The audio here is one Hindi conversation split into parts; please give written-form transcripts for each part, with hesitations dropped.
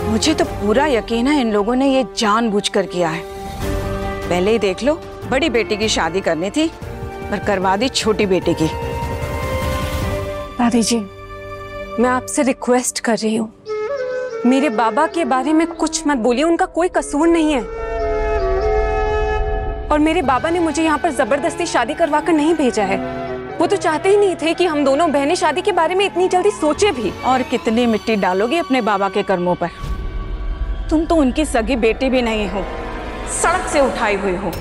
मुझे तो पूरा यकीन है इन लोगों ने ये जानबूझकर किया है। पहले ही देख लो, बड़ी बेटी की शादी करनी थी पर करवा दी छोटी बेटी की। दादी जी, मैं आपसे रिक्वेस्ट कर रही हूँ, मेरे बाबा के बारे में कुछ मत बोलिए, उनका कोई कसूर नहीं है। और मेरे बाबा ने मुझे यहाँ पर जबरदस्ती शादी करवा कर नहीं भेजा है। वो तो चाहते ही नहीं थे कि हम दोनों बहनें शादी के बारे में इतनी जल्दी सोचे भी। और कितनी मिट्टी डालोगी अपने बाबा के कर्मों पर। तुम तो उनकी सगी बेटी भी नहीं हो, सड़क से उठाई हुई हो।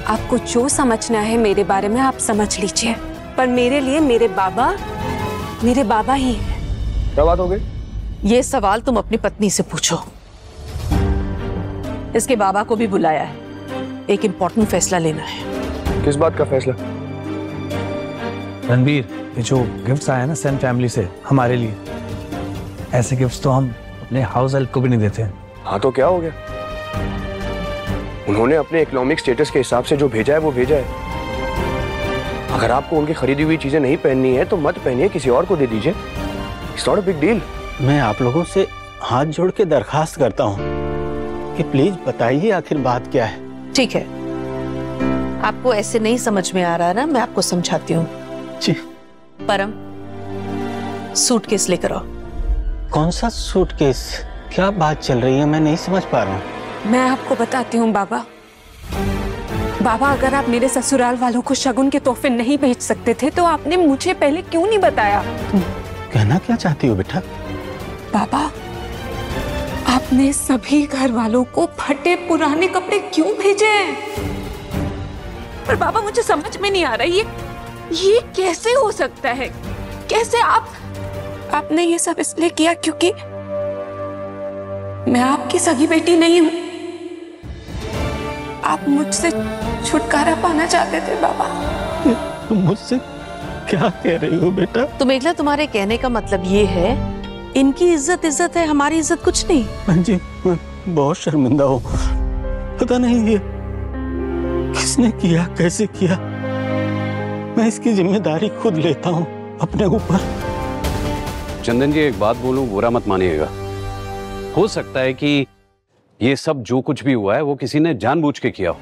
आपको जो समझना है मेरे बारे में आप समझ लीजिए, पर मेरे लिए मेरे बाबा ही है। क्या बात हो गई? ये सवाल तुम अपनी पत्नी से पूछो। इसके बाबा को भी बुलाया है, एक इम्पोर्टेंट फैसला लेना है। किस बात का फैसला? रणबीर, ये जो गिफ्ट्स आए ना सेन फैमिली से हमारे लिए, ऐसे गिफ्ट्स तो हम अपने हाउस हेल्प को भी नहीं देते। हाँ तो क्या हो गया? उन्होंने अपने इकोनॉमिक स्टेटस के हिसाब से जो भेजा है वो भेजा है। अगर आपको उनकी खरीदी हुई चीजें नहीं पहननी है तो मत पहनिए, किसी और को दे दीजिए। It's not a big deal. मैं आप लोगों से हाथ जोड़ के दरखास्त करता हूँ कि प्लीज बताइए आखिर बात क्या है। ठीक है, आपको ऐसे नहीं समझ में आ रहा ना, मैं आपको समझाती हूँ। जी। परम, सूटकेस लेकर आओ। कौन सा सूटकेस? क्या बात चल रही है, मैं नहीं समझ पा रहा हूँ। मैं आपको बताती हूँ बाबा, अगर आप मेरे ससुराल वालों को शगुन के तोहफे नहीं भेज सकते थे तो आपने मुझे पहले क्यों नहीं बताया? तुम कहना क्या चाहती हो बेटा? बाबा, आपने सभी घर वालों को फटे पुराने कपड़े क्यों भेजे हैं? पर बाबा, मुझे समझ में नहीं आ रहा ये कैसे हो सकता है? कैसे आपने ये सब इसलिए किया क्योंकि मैं आपकी सगी बेटी नहीं हूं। आप मुझसे छुटकारा पाना चाहते थे बाबा। तुम मुझसे क्या कह रही हो बेटा? तो मेघला, तुम्हारे कहने का मतलब ये है इनकी इज्जत है, हमारी इज्जत कुछ नहीं? हाँ जी, मैं बहुत शर्मिंदा हूँ। पता नहीं ये किसने किया, कैसे किया। मैं इसकी जिम्मेदारी खुद लेता हूँ अपने ऊपर। चंदन जी, एक बात बोलूं, बुरा मत मानिएगा। हो सकता है कि ये सब जो कुछ भी हुआ है वो किसी ने जानबूझ के किया हो।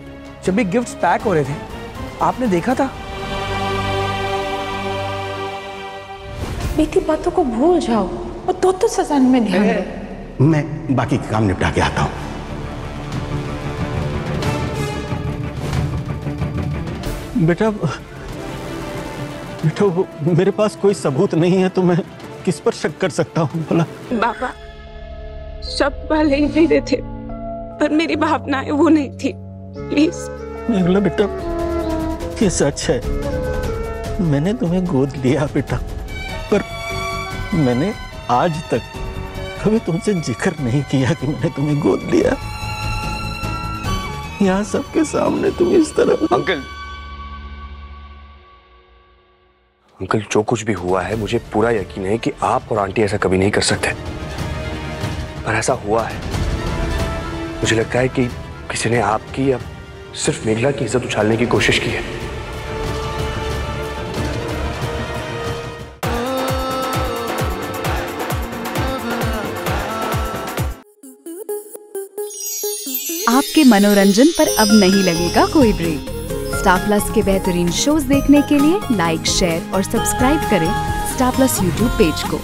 जब भी गिफ्ट्स पैक हो रहे थे आपने देखा था? बीती बातों को भूल जाओ और तो सजाने में ध्यान दो। मैं बाकी का काम निपटा के आता हूँ। बेटा वो मेरे पास कोई सबूत नहीं है तो मैं किस पर शक कर सकता हूँ भला? बाबा, सब भले ही मेरे थे पर मेरी भावनाएं वो नहीं थी। प्लीज। मेघला बेटा, ये सच है, मैंने तुम्हें गोद लिया बेटा, पर मैंने आज तक कभी तुमसे जिक्र नहीं किया कि मैंने तुम्हें गोद लिया। यहाँ सबके सामने तुम इस तरह। अंकल, जो कुछ भी हुआ है मुझे पूरा यकीन है कि आप और आंटी ऐसा कभी नहीं कर सकते, पर ऐसा हुआ है। मुझे लगता है कि किसी ने आपकी या सिर्फ मेघला की इज्जत उछालने की कोशिश की है। आपके मनोरंजन पर अब नहीं लगेगा कोई ब्रेक। स्टार प्लस के बेहतरीन शोज देखने के लिए लाइक, शेयर और सब्सक्राइब करें स्टार प्लस यूट्यूब पेज को।